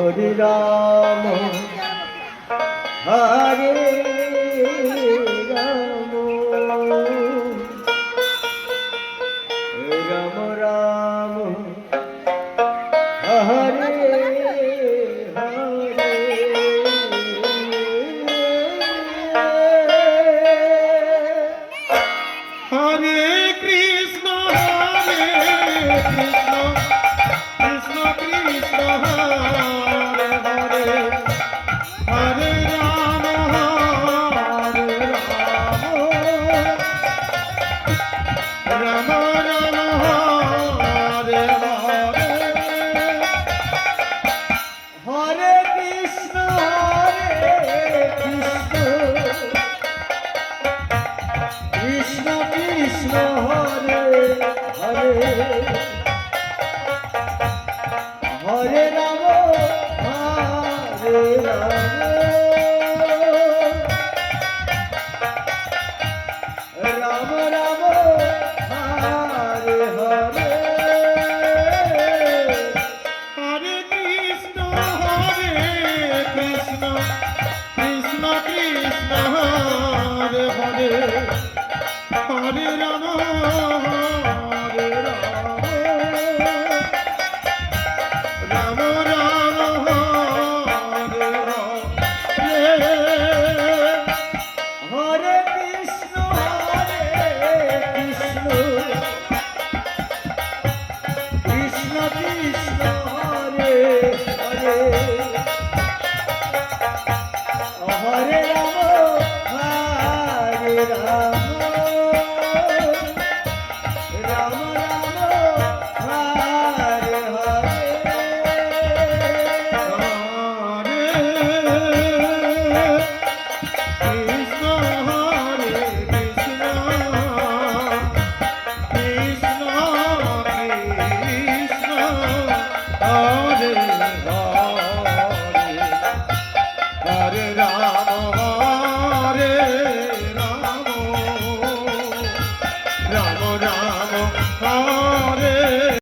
Hare Ram Hare Ram Ram Ram Hare Hare Hare Krishna Krishna Krishna Hare Hare Hare Ram Ram Ram Hare Hare Hare Krishna Krishna Krishna Hare Hare Hare Ram Hare Ram Ram Ram Hare Hare Hare Krishna Krishna Krishna Hare Hare Hare Ram Hare Ram Ram Ram Hare Hare Hare Krishna Krishna Krishna Hare Hare Hare Ram Hare Ram